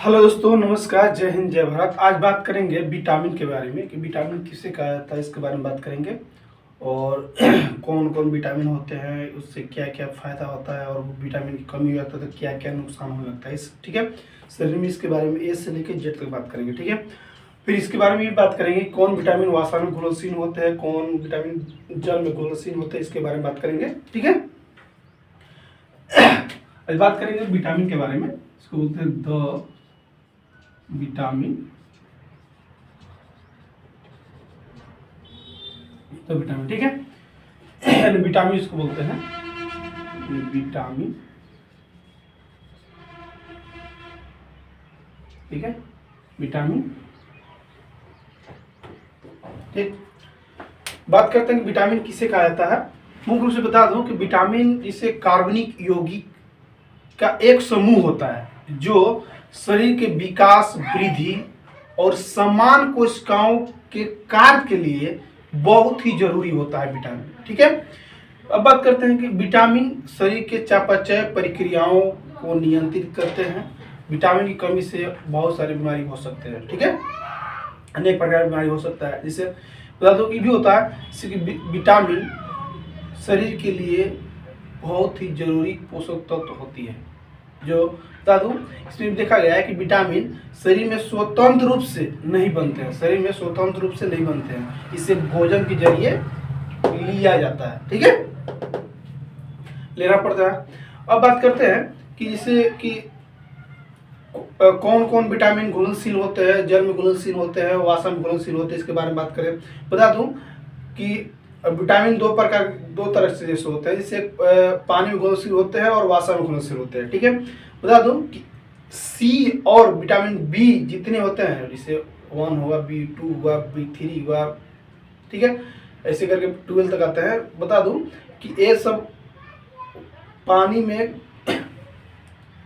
Hello दोस्तों, नमस्कार, जय हिंद, जय भारत। आज बात करेंगे विटामिन के बारे में कि विटामिन किसे कहा जाता है, इसके बारे में बात करेंगे। और कौन कौन विटामिन होते हैं, उससे क्या क्या फ़ायदा होता है, और विटामिन की कमी हो जाता है तो क्या क्या नुकसान हो सकता है इस, ठीक है। शरीर में इसके बारे में ए से लेकर जेड तक बात करेंगे, ठीक है। फिर इसके बारे में भी बात करेंगे कौन विटामिन वसा में घुलनशील होते हैं, कौन विटामिन जल में घुलनशील होते हैं, इसके बारे में बात करेंगे, ठीक है। आज बात करेंगे विटामिन के बारे में। इसको बोलते हैं द विटामिन, तो विटामिन, ठीक है। विटामिन इसको बोलते हैं विटामिन, ठीक है, विटामिन, ठीक। बात करते हैं कि विटामिन किसे कहा जाता है। मुख्य रूप से बता दूं कि विटामिन जिसे कार्बनिक यौगिक का एक समूह होता है जो शरीर के विकास, वृद्धि और समान कोशिकाओं के कार्य के लिए बहुत ही जरूरी होता है विटामिन, ठीक है। अब बात करते हैं कि विटामिन शरीर के चयापचय प्रक्रियाओं को नियंत्रित करते हैं। विटामिन की कमी से बहुत सारी बीमारी हो सकते हैं, ठीक है, अनेक प्रकार की बीमारी हो सकता है। जैसे बता दो कि भी होता है, जैसे कि विटामिन शरीर के लिए बहुत ही जरूरी पोषक तत्व होती है। जो बता दूं, इसमें देखा गया है कि विटामिन शरीर में स्वतंत्र रूप से नहीं बनते हैं, शरीर में स्वतंत्र रूप से नहीं बनते हैं, इसे भोजन के जरिए लिया जाता है, ठीक है, लेना पड़ता है। अब बात करते हैं कि जैसे कि कौन कौन विटामिन घुलनशील होते हैं, जल में घुलनशील होते हैं, वसा में घुलनशील होते हैं, इसके बारे में बात करें। बता दूं कि विटामिन दो तरह से जैसे होते हैं, जैसे पानी में घुलनशील होते हैं और वसा में घुलनशील होते हैं, ठीक है। बता दूं कि सी और विटामिन बी जितने होते हैं, जैसे 1 हुआ, B2 हुआ, B3 हुआ, ठीक है, ऐसे करके 12 तक आते हैं। बता दूं कि ये सब पानी में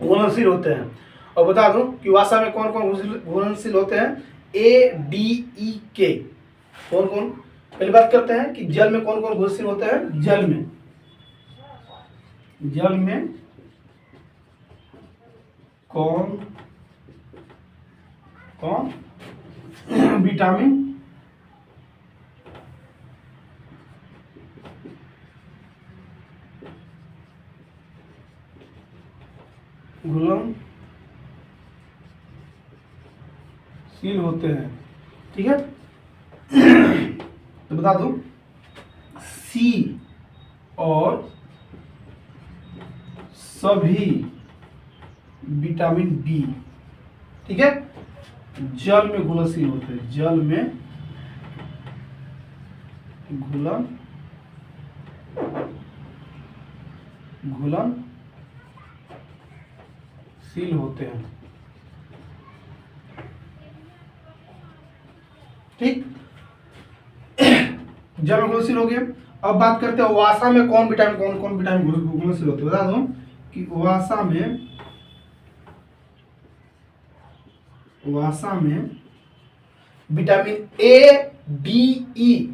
घुलनशील होते हैं। और बता दूं कि वसा में कौन कौन घुलनशील होते हैं, ADE, कौन कौन। पहली बात करते हैं कि जल में कौन कौन घुलनशील होते हैं। जल में कौन कौन विटामिन घुलनशील होते हैं, ठीक है। तो बता दूं सी और सभी विटामिन बी, ठीक है, जल में घुलनशील होते हैं, जल में घुलनशील होते हैं, ठीक। जल में घुलनशील हो गए। अब बात करते हैं वसा में कौन कौन विटामिन घुलनशील होते हैं। बता दूं कि वसा में विटामिन A, D, E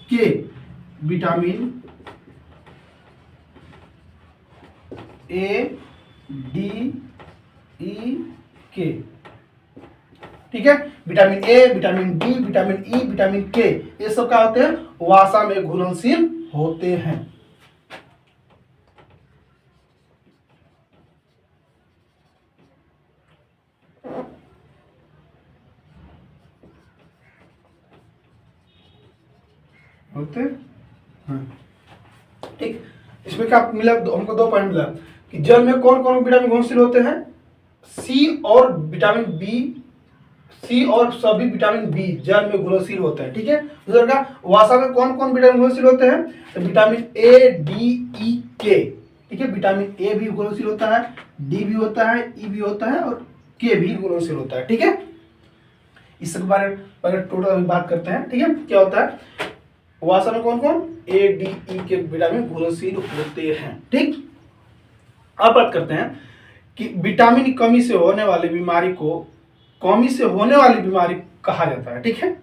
के, विटामिन A, D, E के, ठीक है। Vitamin A, vitamin D, vitamin E, vitamin K, ये सब क्या होते हैं, वसा में घुलनशील होते हैं। होते हैं, ठीक। इसमें क्या मिला, हमको 2 पॉइंट मिला कि जल में कौन कौन विटामिन घुलनशील होते हैं। सी और विटामिन बी, सी और सभी विटामिन बी जल में घुलनशील होते हैं, ठीक है। दूसरा का वसा में कौन कौन विटामिन घुलनशील होते हैं, तो vitamin A, D, E, K, ठीक है। विटामिन A भी घुलनशील होता है, D भी होता है, E भी होता है और K भी घुलनशील होता है, ठीक है। इसके बारे में टोटल बात करते हैं, ठीक है। क्या होता है वसा में कौन कौन, A, D, E के विटामिन घुलनशील होते हैं, ठीक। अब बात करते हैं कि विटामिन की कमी से होने वाली बीमारी को कहा जाता है, ठीक है।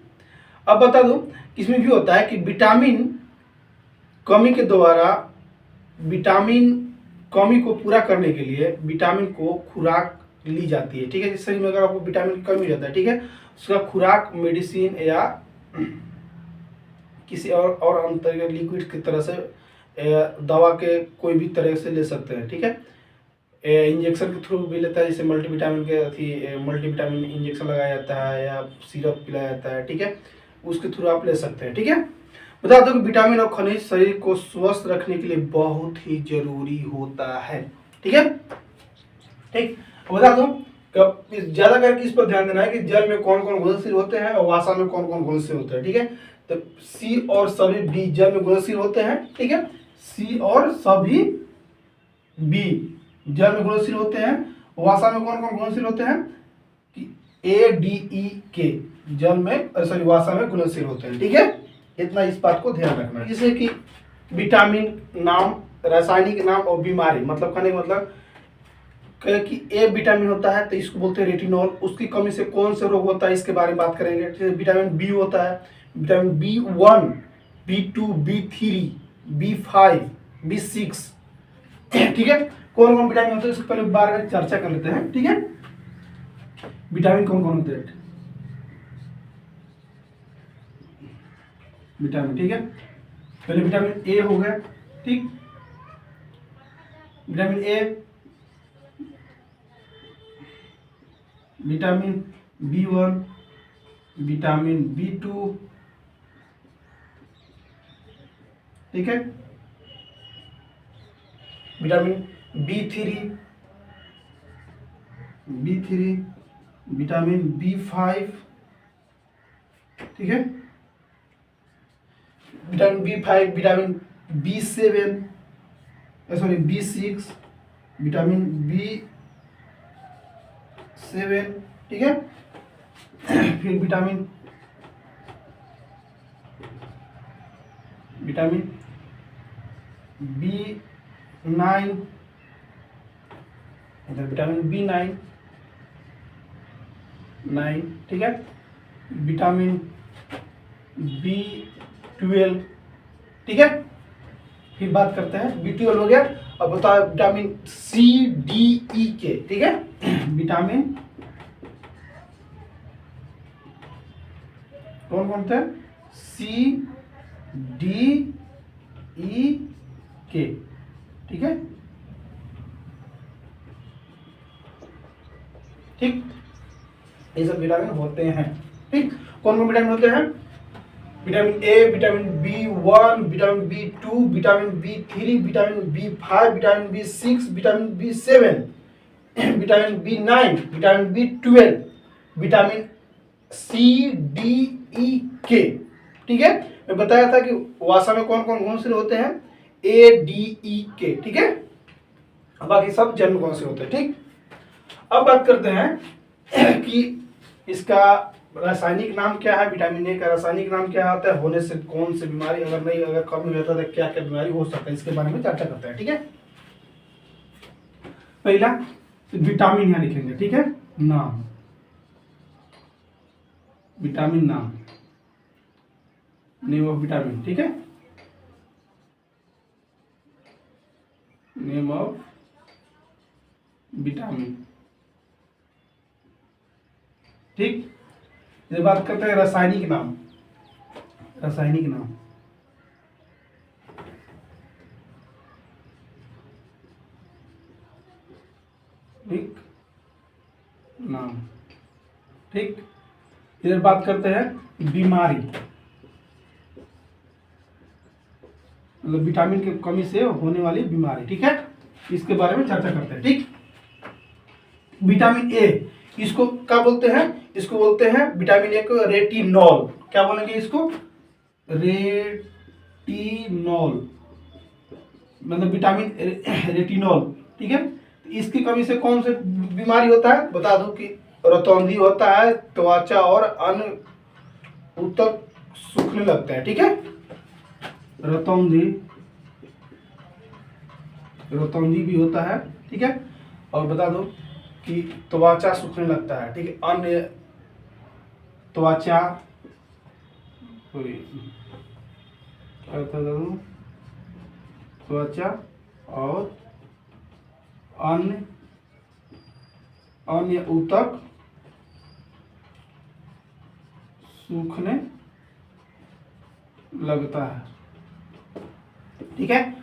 अब बता दूं इसमें भी होता है कि विटामिन कमी के द्वारा विटामिन कमी को पूरा करने के लिए विटामिन को खुराक ली जाती है, ठीक है। जिस शरीर में अगर आपको विटामिन की कमी हो जाता है, ठीक है, उसका खुराक मेडिसिन या किसी और अंतर लिक्विड की तरह से दवा के कोई भी तरह से ले सकते हैं, ठीक है। इंजेक्शन के थ्रू भी लेता है, जैसे मल्टीविटामिन के मल्टीविटामिन इंजेक्शन लगाया जाता है या सिरप पिलाया जाता है, ठीक है, उसके थ्रू आप ले सकते हैं, ठीक है। बता दो कि विटामिन और खनिज शरीर को स्वस्थ रखने के लिए बहुत ही जरूरी होता है, ठीक है। ठीक, बता दो ज्यादा करके इस पर ध्यान देना है कि जल में कौन कौन घुलनशील होते हैं और वासा में कौन कौन घुलनशील होते हैं, ठीक है। तो सी और सभी बी जल में घुलनशील होते हैं, ठीक है। सी और सभी बी जल में घुलनशील होते हैं। वासा में कौन कौन घुलनशील होते हैं कि ए डी ई के जल में सॉरी वासा में घुलनशील होते हैं, ठीक है। इतना इस बात को ध्यान रखना है। जैसे कि विटामिन नाम, रासायनिक नाम और बीमारी, मतलब कहने का मतलब कि ए विटामिन होता है तो इसको बोलते हैं रेटिनॉल। उसकी कमी से कौन से रोग होता है इसके बारे में बात करेंगे। विटामिन बी होता है, vitamin B1, B2, B3, B5, B6, ठीक है। कौन कौन विटामिन होते हैं इसके पहले बारे में चर्चा कर लेते हैं, ठीक है। विटामिन कौन कौन होते हैं विटामिन, ठीक है। पहले विटामिन ए हो गया, ठीक, vitamin A, vitamin B1, vitamin B2, ठीक है, विटामिन B3, विटामिन B5, ठीक है, vitamin B5, vitamin B7 sorry B6, vitamin B7, ठीक है। फिर विटामिन B9, विटामिन B9, ठीक है। विटामिन B12, ठीक है। फिर बात करते हैं B12 हो गया। अब बताओ विटामिन C, D, E के, ठीक है। विटामिन कौन कौन थे? C, D, E, K, ठीक है। ठीक, ये सब विटामिन होते हैं, ठीक। कौन कौन विटामिन होते हैं? Vitamin A, vitamin B1, vitamin B2, vitamin B3, vitamin B5, vitamin B6, vitamin B7, vitamin B9, vitamin B12, vitamin C, D, E, K, ठीक है। मैं बताया था कि वासा में कौन कौन घुलनशील होते हैं, A, D, E, K, ठीक है। बाकी सब जल में कौन से होते हैं, ठीक। अब बात करते हैं कि इसका रासायनिक नाम क्या है। विटामिन ए का रासायनिक नाम क्या होता है, होने से कौन सी बीमारी, अगर कम हो जाता है तो क्या क्या बीमारी हो सकता है, इसके बारे में चर्चा करते हैं, ठीक है। पहला विटामिन यहाँ लिखेंगे, ठीक है, नाम, विटामिन नाम, नेम ऑफ विटामिन, ठीक है, नेम ऑफ विटामिन, ठीक। ये बात करते हैं रासायनिक नाम, रासायनिक नाम, ठीक, नाम, ठीक। इधर बात करते हैं बीमारी, मतलब विटामिन की कमी से होने वाली बीमारी, ठीक है, इसके बारे में चर्चा करते हैं, ठीक। विटामिन ए, इसको क्या बोलते हैं? इसको बोलते हैं विटामिन ए को रेटिनॉल। क्या बोलेंगे इसको? रेटिनॉल, मतलब विटामिन रेटिनॉल, ठीक है। इसकी कमी से कौन से बीमारी होता है? बता दूं कि रतौंधी होता है, त्वचा और अन्य ऊतक सूखने लगते हैं, ठीक है। रतौंधी भी होता है, ठीक है। और बता दो कि त्वचा सूखने लगता है, ठीक है। अन्य त्वचा त्वचा और अन्य अन्य ऊतक सूखने लगता है। ठीक है,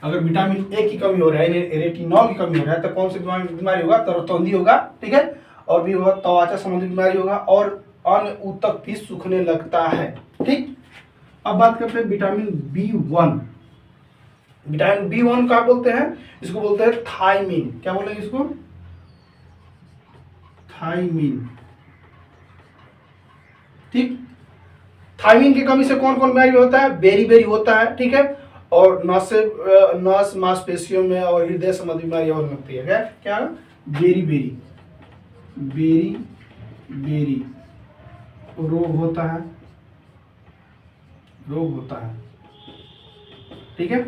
अगर विटामिन ए की कमी हो रहा है, रेटिनॉल की कमी हो रहा है, तो कौन सी बीमारी होगा? तरतौंदी होगा। ठीक है, और भी होगा, त्वचा संबंधी बीमारी होगा, और अन्य ऊतक भी सूखने लगता है। ठीक, अब बात करते हैं विटामिन B1। विटामिन B1 क्या बोलते हैं? इसको बोलते हैं थायमीन। क्या बोलेंगे इसको? थायमीन। ठीक, थायमीन की कमी से कौन कौन बीमारी होता है? बेरी होता है। ठीक है, और नस मांसपेशियों में और हृदय संबंधी बीमारी और लगती है। क्या बेरी रोग होता है। ठीक है,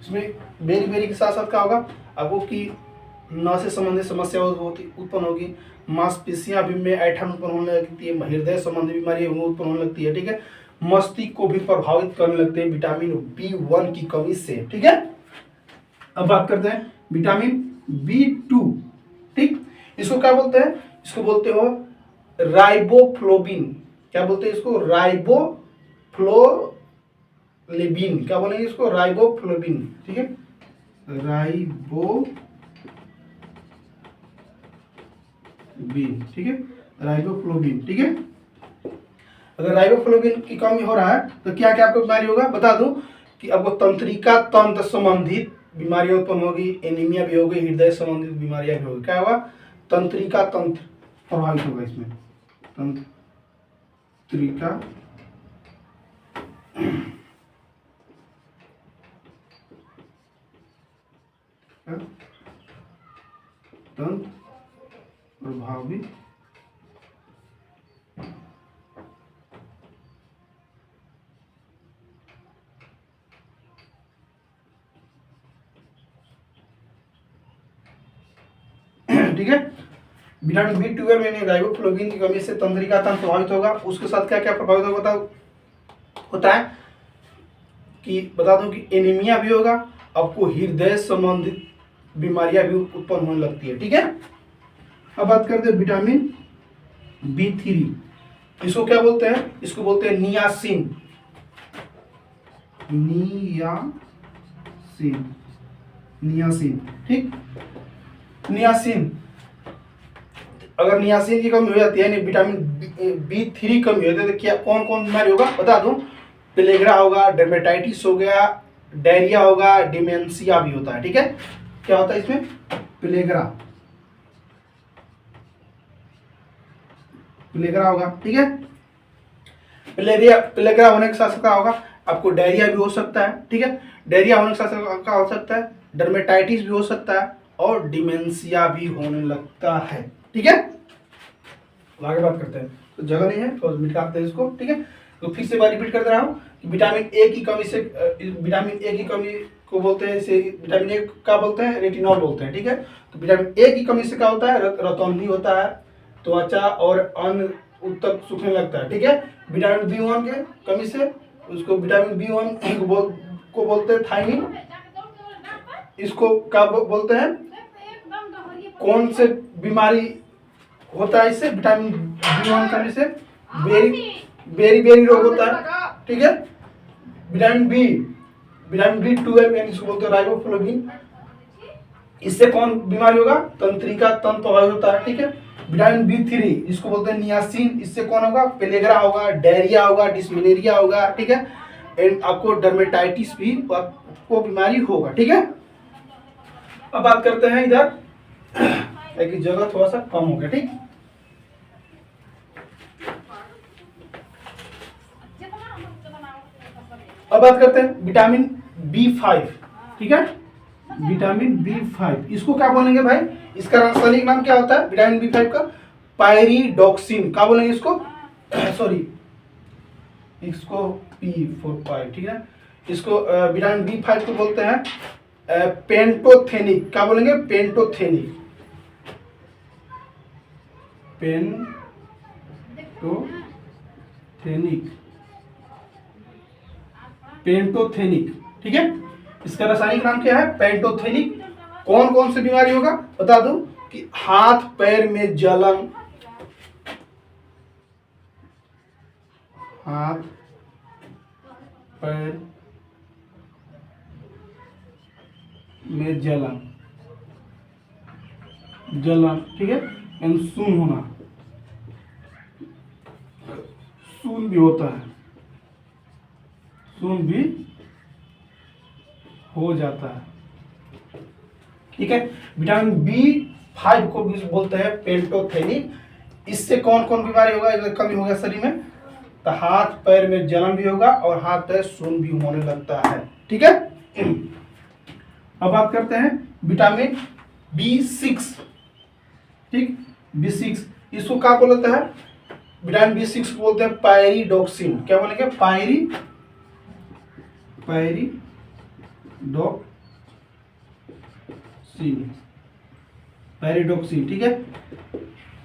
इसमें बेरी के साथ साथ क्या होगा आपको कि नस से संबंधित समस्या उत्पन्न होगी, मांसपेशियां भी में ऐंठन उत्पन्न होने लगती है, हृदय संबंधी बीमारी उत्पन्न होने लगती है। ठीक है, मस्तिष्क को भी प्रभावित करने लगते हैं विटामिन B1 की कमी से। ठीक है, अब बात करते हैं विटामिन B2। ठीक, इसको क्या बोलते हैं? इसको बोलते हो राइबोफ्लोविन। क्या बोलते हैं इसको? राइबोफ्लोविन। क्या बोलेंगे इसको? राइबोफ्लोविन। ठीक है, ठीक है, राइबोफ्लोविन। ठीक है, अगर राइबोफ्लोविन की कमी हो रहा है तो क्या क्या आपको बीमारी होगा? बता दूं कि आपको तंत्रिका तंत्र संबंधित बीमारियां उत्पन्न होगी, एनीमिया भी होगी, हृदय संबंधित बीमारियां भी होगी। क्या होगा? तंत्रिका तंत्र प्रभावित होगा। इसमें तंत्रिका तंत्र प्रभावित ठीक है, विटामिन B12 में राइबोफ्लोविन की कमी से तंत्रिका तंत्र प्रभावित होगा। उसके साथ क्या क्या प्रभावित होता है कि बता दूं कि एनीमिया भी होगा, आपको हृदय संबंधित बीमारियां भी उत्पन्न होने लगती है। ठीक है, अब बात करते हैं विटामिन B3। इसको क्या बोलते हैं? इसको बोलते हैं नियासिन। ठीक, नियासिन। अगर नियासिन की कमी हो जाती है, विटामिन B3 कमी हो जाती है, तो क्या कौन कौन बीमारी होगा? बता दूं, पेलेग्रा होगा, डर्मेटाइटिस हो गया, डायरिया होगा, डिमेंशिया भी होता है। ठीक है, क्या होता है इसमें? पेलेग्रा होगा। ठीक है, पेलेग्रा होने के साथ क्या होगा? आपको डायरिया भी हो सकता है। ठीक है, डायरिया होने के साथ क्या हो सकता है? डर्मेटाइटिस भी हो सकता है, और डिमेंशिया भी होने लगता है। ठीक है, आगे बात करते हैं। तो जगह नहीं है तो मिटाते हैं इसको। ठीक है, तो फिर से मैं रिपीट कर दे रहा हूँ कि विटामिन ए की कमी को बोलते हैं, इसे विटामिन ए क्या बोलते हैं? रेटिनॉल बोलते हैं। ठीक है, तो विटामिन ए की कमी से क्या होता है? रतौंधी होता है, त्वचा और अन्य ऊतक सूखने लगता है। ठीक है, विटामिन B1 के कमी से उसको विटामिन B1 को बोलते हैं थायमीन। इसको क्या बोलते हैं? कौन से बीमारी होता है इससे? विटामिन B1 कमी से बेरी रोग होता है। ठीक है, विटामिन B12 यानी इसको बोलते हैं राइबोफ्लोविन। इससे कौन बीमारी होगा? तंत्रिका तंत्र प्रभावित होता है। ठीक है, विटामिन B3 इसको बोलते हैं नियासिन। इससे कौन होगा? पेलेग्रा होगा, डायरिया होगा, डिस्मेलेरिया होगा। ठीक है, एंड आपको डर्मेटाइटिस भी आपको बीमारी होगा। ठीक है, अब बात करते हैं इधर एक जगह थोड़ा सा कम हो गया। ठीक, अब बात करते हैं विटामिन B5। ठीक है, विटामिन B5 इसको क्या बोलेंगे भाई? इसका रासायनिक नाम क्या होता है विटामिन B5 का? पायरिडॉक्सिन। क्या बोलेंगे इसको? सॉरी, इसको P45। ठीक है, इसको विटामिन B5 को बोलते हैं पेंटोथेनिक। क्या बोलेंगे? पेंटोथेनिक। पेंटोथेनिक। ठीक है, इसका रासायनिक नाम क्या है? पेंटोथेनिक। कौन कौन सी बीमारी होगा? बता दूं कि हाथ पैर में जलन, हाथ पैर में जलन, जलन, ठीक है, एंड सून होना, सून भी होता है, सून भी हो जाता है, ठीक है। विटामिन B5 को भी बोलते हैं पेंटोथेनिक। इससे कौन कौन बीमारी होगा अगर कमी हो गया शरीर में, तो हाथ पैर में जलन भी होगा और हाथ पैर सून भी होने लगता है, ठीक है। अब बात करते हैं विटामिन B6, ठीक, B6 इसको क्या बोलता है, विटामिन B6 को बोलते हैं पायरिडोक्सिन। क्या बोलेंगे, पायरिडोक्सिन, ठीक है।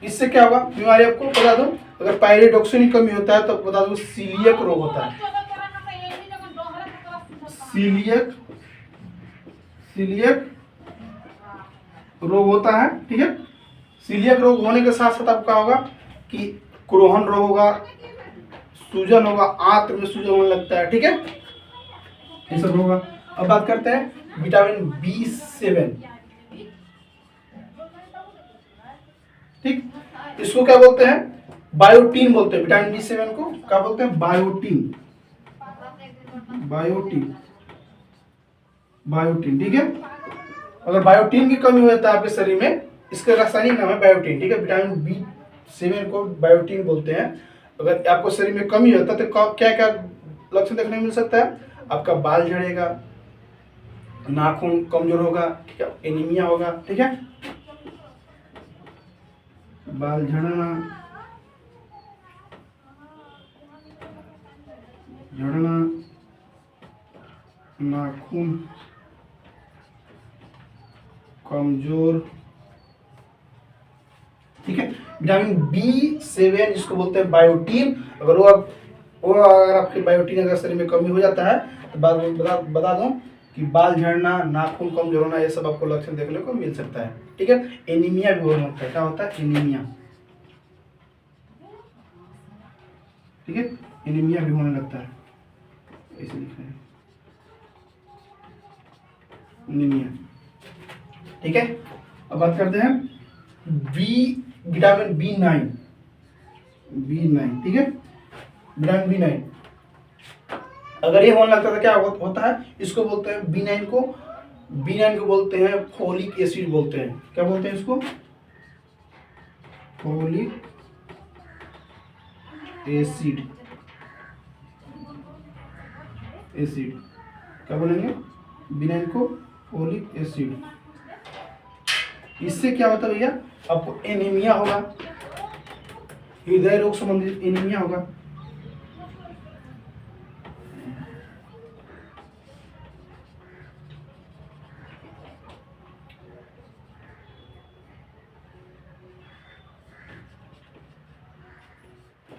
इससे क्या होगा बीमारी, आपको बता दूं, अगर पायरिडोक्सिन की कमी होता है तो बता दूं सीलियक रोग होता है, सीलियक रोग होता है, ठीक है। सीलियक रोग होने के साथ साथ आपको क्या होगा कि क्रोहन रोग होगा, सूजन होगा, आंत में सूजन होने लगता है, ठीक है, ये सब होगा। अब बात करते हैं विटामिन B7, ठीक, इसको क्या बोलते हैं, बायोटीन बोलते हैं। विटामिन B7 को क्या बोलते हैं, बायोटीन, ठीक है। अगर बायोटीन की कमी हो जाता है आपके शरीर में, इसका रासायनिक नाम है बायोटीन, ठीक है। विटामिन B7 को बायोटीन बोलते हैं। अगर आपको शरीर में कमी होता है तो क्या क्या लक्षण देखने को मिल सकता है, आपका बाल झड़ेगा, नाखून कमजोर होगा, ठीक है, एनीमिया होगा, ठीक है, बाल झड़ना, नाखून कमजोर, ठीक है। विटामिन B7 इसको बोलते हैं बायोटीन। अगर अगर आपके बायोटीन अगर शरीर में कमी हो जाता है तो बता दूं कि बाल झड़ना, नाखून कमजोर होना, ये सब आपको लक्षण देखने को मिल सकता है, ठीक है। एनीमिया भी होता है, क्या होता है, एनीमिया, ठीक है, एनीमिया भी होने लगता है, ऐसे लिखा है एनीमिया, ठीक है। अब बात करते हैं विटामिन B9, ठीक है, विटामिन B9 अगर ये होने लगता है तो क्या होता है, इसको बोलते हैं B9 को बोलते हैं फोलिक एसिड बोलते हैं। क्या बोलते हैं इसको, फोलिक एसिड, क्या बोलेंगे, B9 को फोलिक एसिड। इससे क्या होता है भैया, आपको एनीमिया होगा, हृदय रोग संबंधित एनीमिया होगा,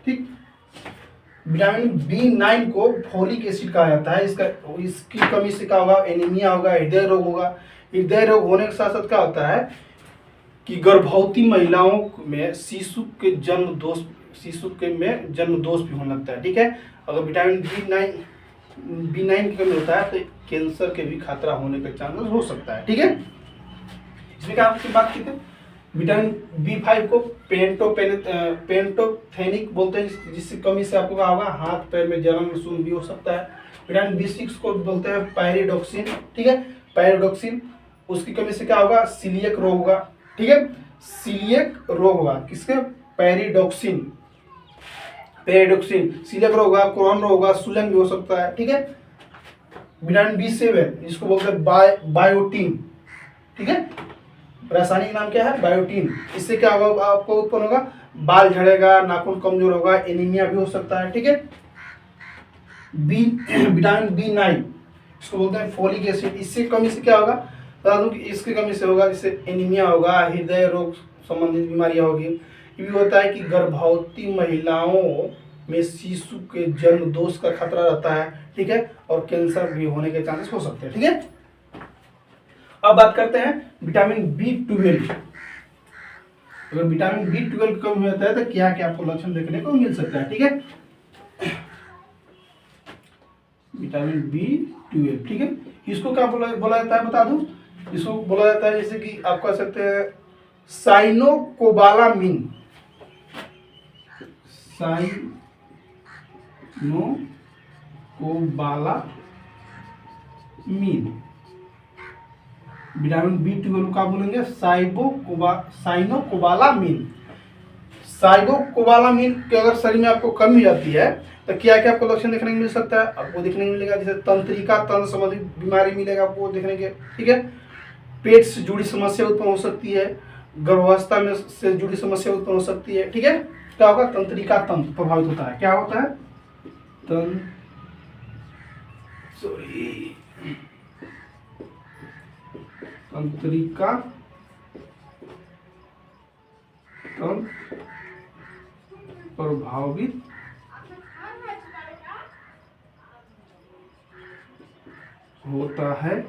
ठीक। विटामिन B9 को फोलिक एसिड कहा जाता है। इसकी कमी से क्या होगा, एनीमिया होगा, हृदय रोग होगा। हृदय रोग होने के साथ साथ क्या होता है कि गर्भवती महिलाओं में शिशु के जन्म दोष भी होने लगता है, ठीक है। अगर विटामिन B9 की कमी होता है तो कैंसर के भी खतरा होने का चांसेस हो सकता है, ठीक है। इसमें क्या आपकी बात की थी, विटामिन B5 को पेंटोथेनिक बोलते हैं, जिसकी कमी से आपको क्या होगा, हाथ पैर में जलन, सूजन भी हो सकता है। विटामिन B6 को बोलते हैं पायरिडोक्सिन, ठीक है, पायरिडोक्सिन, उसकी कमी से क्या होगा, सीलियक रोग होगा, ठीक है, सीलियक रोग होगा, किसके, पायरिडोक्सिन, सीलियक रोग होगा, क्रोहन रोग होगा, सूजन भी हो सकता है, ठीक है। विटामिन B7 जिसको बोलते हैं बायोटीन, ठीक है, रासायनिक नाम क्या है, बायोटीन। इससे क्या होगा, आपको उत्पन्न होगा, बाल झड़ेगा, नाखून कमजोर होगा, एनीमिया भी हो सकता है, ठीक है। विटामिन B9 इसको बोलते हैं फोलिक एसिड। इससे कमी से क्या होगा, बता दूं कि इसकी कमी से होगा, जिससे एनीमिया होगा, हृदय रोग संबंधित बीमारियां होगी। ये भी होता है कि गर्भवती महिलाओं में शिशु के जन्म दोष का खतरा रहता है, ठीक है, और कैंसर भी होने के चांसेस हो सकते हैं, ठीक है। अब बात करते हैं विटामिन B12, अगर विटामिन B12 की कमी होता है तो क्या क्या आपको लक्षण देखने को मिल सकता है, ठीक है। विटामिन B12, ठीक है। इसको क्या बोला जाता है बता दूं, इसको बोला जाता है जैसे कि आप कह सकते हैं साइनोकोबालामिन, साइनोकोबालामिन। विटामिन B12 का बोलेंगे साइनोकोबालामिन। साइनोकोबालामिन के अगर शरीर में आपको कमी जाती है तो क्या क्या आपको लक्षण देखने को मिल सकता है, आपको देखने को मिलेगा जैसे तंत्रिका तंत्र संबंधी बीमारी मिलेगा आपको देखने के, ठीक है। पेट से जुड़ी समस्या उत्पन्न हो सकती है, गर्भावस्था में से जुड़ी समस्या उत्पन्न हो सकती है, ठीक है। क्या होगा, तंत्रिका तंत्र प्रभावित होता है। क्या होता है, तंत्रिका तंत्र प्रभावित होता है,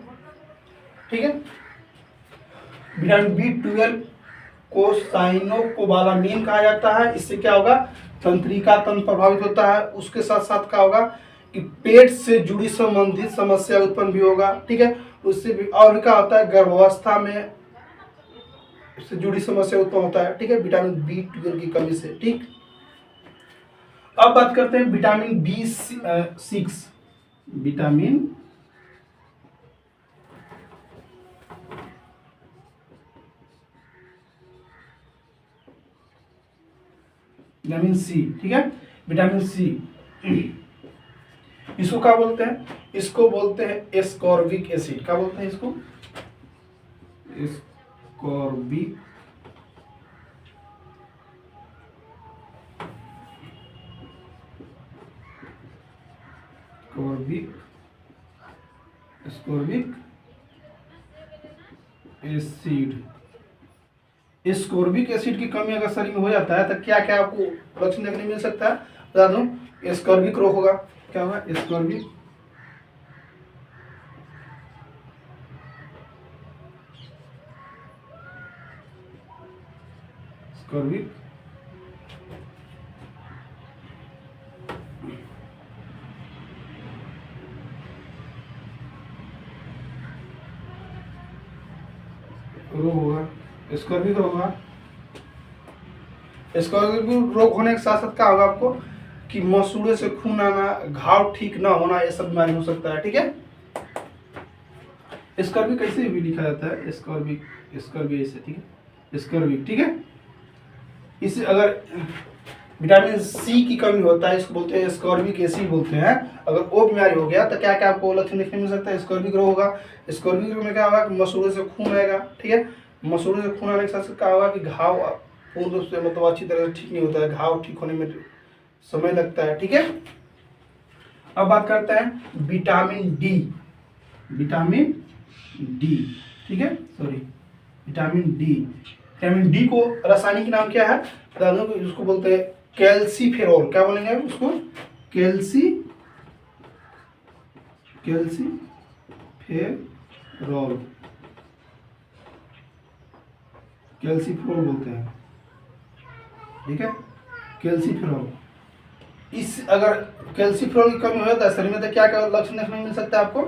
ठीक है। विटामिन B12 को साइनोकोबालामिन कहा जाता है। इससे क्या होगा, तंत्रिका तंत्र प्रभावित होता है। उसके साथ साथ क्या होगा कि पेट से जुड़ी संबंधित समस्या उत्पन्न भी होगा, ठीक है। उससे भी और क्या होता है, गर्भावस्था में से जुड़ी समस्या उत्पन्न होता है, ठीक है, विटामिन B12 की कमी से, ठीक। अब बात करते हैं विटामिन B6। विटामिन C, ठीक है, विटामिन C। इसको क्या बोलते हैं, इसको बोलते हैं एस्कॉर्बिक एसिड। क्या बोलते हैं इसको, ascorbic ascorbic acid. Ascorbic acid की कमी अगर शरीर में हो जाता है तो क्या क्या आपको लक्षण देखने मिल सकता है, बता दूं, एस्कॉर्बिक रोग होगा। क्या होगा, एस्कॉर्बिक रोग होगा, स्कॉर्बिक रोग होगा। स्कॉर्बिक रोग होने के साथ साथ क्या होगा आपको कि मसूड़े से खून आना, घाव ठीक ना होना, ये सब बीमारी हो सकता है, ठीक है। स्कॉर्बिक कैसे भी लिखा जाता है, स्कॉर्बिक ऐसे, ठीक है, स्कॉर्बिक, ठीक है। इसे अगर विटामिन C की कमी होता है, इसको बोलते हैं स्कॉर्बिक एसिड बोलते हैं। अगर वो बीमारी हो गया तो क्या क्या आपको लक्षण देखने मिल सकता है, स्कॉर्बिक रोग होगा। स्कॉर्बिक रोग में क्या होगा कि मसूड़े से खून आएगा, ठीक है। मसूड़े से खून आने के साथ क्या होगा कि घाव पूर्ण रूप से मतलब अच्छी तरह से ठीक नहीं होता है, घाव ठीक होने में समय लगता है, ठीक है। अब बात करते हैं विटामिन D। विटामिन D, ठीक है, सॉरी, विटामिन D को रासायनिक नाम क्या है, उसको बोलते हैं कैल्सीफेरॉल। क्या बोलेंगे उसको, कैल्सीफेरॉल बोलते हैं, ठीक है, कैल्सीफेरॉल। इस अगर कैल्सीफेरॉल की कमी हो जाता है शरीर में तो क्या क्या लक्षण देखने को मिल सकता है आपको,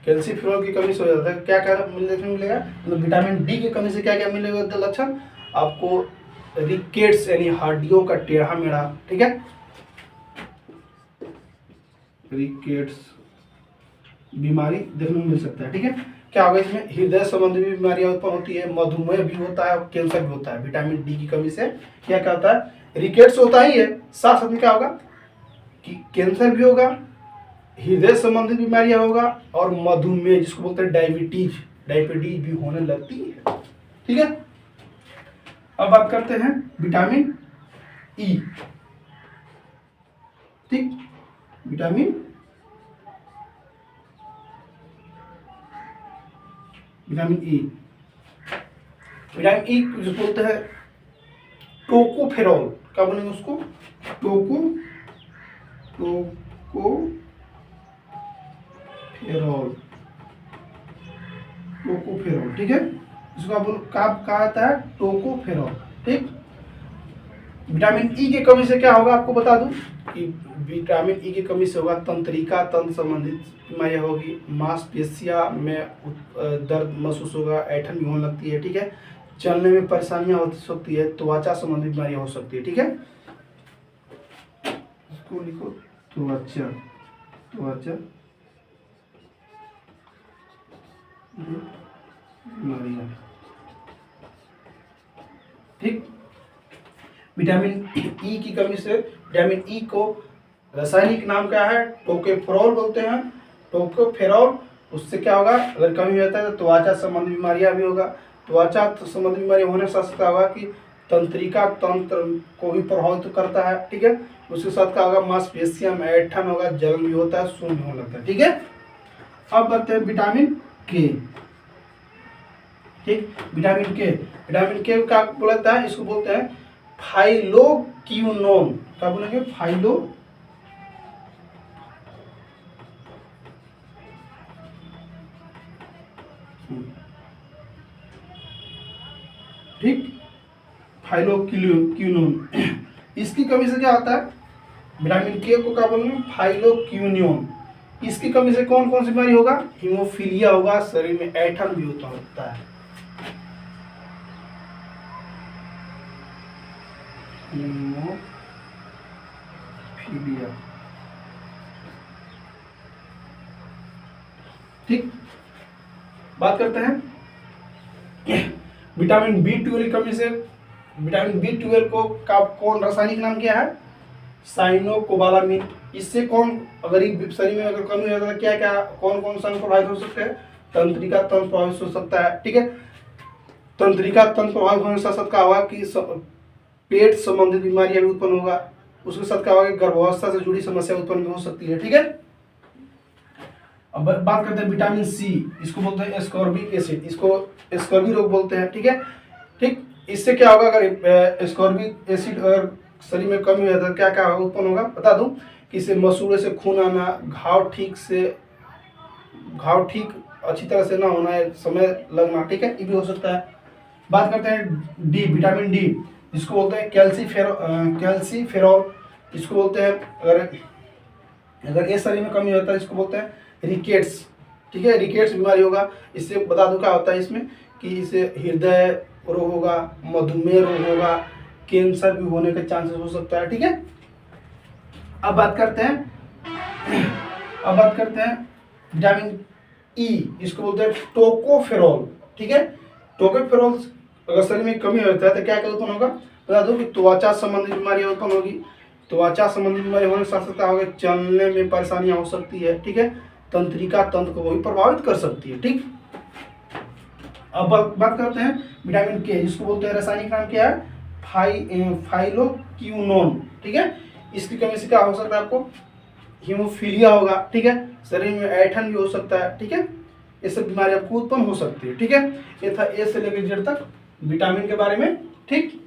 कैल्सीफेरॉल की कमी से हो जाता है क्या क्या देखने को मिलेगा, मतलब विटामिन D की कमी से क्या क्या मिलेगा लक्षण आपको, रिकेट्स यानी हड्डियों का टेढ़ा मेढ़ा, ठीक है, रिकेट्स बीमारी देखने को मिल सकता है, ठीक है। क्या होगा इसमें, हृदय संबंधी भी बीमारियां उत्पन्न होती है, मधुमेह भी होता है और कैंसर भी होता है। विटामिन D की कमी से क्या क्या होता है, रिकेट्स होता ही है, साथ साथ में क्या होगा कि कैंसर भी होगा, हृदय संबंधी बीमारियां होगा और मधुमेह जिसको बोलते हैं डायबिटीज भी होने लगती है, ठीक है। अब बात करते हैं विटामिन E, ठीक, विटामिन E जो बोलते हैं टोकोफेरॉल। क्या बोलेंगे उसको, टोकोफेरॉल, ठीक है, इसको कहा जाता है टोकोफेरॉल। ठीक, विटामिन ई की कमी से क्या होगा आपको बता दूं कि विटामिन ई की कमी से होगा तंत्रिका तंत्र संबंधित बीमारियां होगी, मांसपेशियां में दर्द महसूस होगा, ऐंठन भी होने लगती है। ठीक है, चलने में परेशानियां हो सकती है, त्वचा संबंधित बीमारियां हो सकती है। ठीक है, इसको लिखो त्वचा बीमारियां। ठीक, विटामिन ई की कमी से, विटामिन ई को रासायनिक नाम क्या है, टोकोफेरॉल बोलते हैं, टोकोफेरॉल। उससे क्या होगा, अगर कमी हो जाता है तो त्वचा संबंधी बीमारियां भी होगा। त्वचा संबंधी बीमारी होने के साथ क्या होगा कि तंत्रिका तंत्र को भी प्रभावित करता है। ठीक है, उसके साथ क्या होगा, मांसपेशियों में ऐंठन होगा, जलन भी होता है, शून्य भी होने लगता है। ठीक है, अब बढ़ते हैं विटामिन के। ठीक, विटामिन के क्या बोलता है, इसको बोलते हैं फाइलोक्विनोन। क्या बोलेंगे, फाइलो ठीक, फाइलोक्विनोन। इसकी कमी से क्या होता है, विटामिन के को क्या बोलेंगे, फाइलोक्विनोन। इसकी कमी से कौन कौन सी बीमारी होगा, हीमोफीलिया होगा, शरीर में ऐंठन भी होता है। हीमोफीलिया। ठीक, बात करते हैं विटामिन बी12 की कमी से। विटामिन बी12 को का कौन रासायनिक नाम क्या है, साइनोकोबालामिन। इससे कौन, अगर शरीर में अगर कमी हो जाता है क्या क्या कौन कौन सा प्रभावित हो सकते हैं, तंत्रिका तंत्र प्रभावित हो सकता है। ठीक है, तंत्रिका तंत्र प्रभावित होने के साथ साथ क्या होगा कि पेट संबंधित बीमारियां भी उत्पन्न होगा। उसके साथ क्या होगा कि गर्भावस्था से जुड़ी समस्या उत्पन्न भी हो सकती है। ठीक है, अब बात करते हैं विटामिन सी। इसको बोलते हैं एस्कॉर्बिक एसिड, इसको एस्कॉर्बी रोग बोलते हैं। ठीक है, ठीक, इससे क्या होगा, अगर एस्कॉर्बिक एसिड अगर शरीर में कमी हो जाता है क्या क्या उत्पन्न होगा, बता दूं कि इससे मसूड़े से खून आना, घाव ठीक अच्छी तरह से ना होना है, समय लगना। ठीक है, ये भी हो सकता है। बात करते हैं डी, विटामिन डी, इसको बोलते हैं कैल्सीफेरॉल। इसको बोलते हैं अगर ये शरीर में कमी होता है इसको बोलते हैं रिकेट्स। ठीक है, रिकेट्स बीमारी होगा। इससे बता दूं क्या होता है इसमें कि इससे हृदय रोग होगा, मधुमेह रोग होगा, कैंसर भी होने के चांसेस हो सकता है। ठीक है, अब बात करते हैं विटामिन ई, इसको बोलते हैं टोकोफेरॉल। ठीक है, टोकोफेरॉल अगर शरीर में कमी होता है तो क्या क्या उत्पन्न होगा, बता दो कि त्वचा संबंधी बीमारी उत्पन्न होगी। त्वचा संबंधी बीमारी होने के साथ साथ क्या होगा, चलने में परेशानियां हो सकती है। ठीक है, तंत्रिका तंत्र को भी प्रभावित कर सकती है। ठीक, अब बात करते हैं विटामिन के, जिसको बोलते हैं रासायनिक नाम क्या है, फाइलोक्विनोन। ठीक है, इसकी कमी से क्या हो सकता है, आपको हीमोफीलिया होगा। ठीक है, शरीर में ऐंठन भी हो सकता है। ठीक है, ये सब बीमारी आपको उत्पन्न हो सकती है। ठीक है, ये था ए से लेकर जेड तक विटामिन के बारे में। ठीक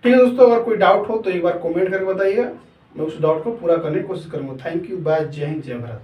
है दोस्तों, अगर कोई डाउट हो तो एक बार कमेंट करके बताइएगा, मैं उस डाउट को पूरा करने की कोशिश करूंगा। थैंक यू, बाय, जय हिंद, जय भारत।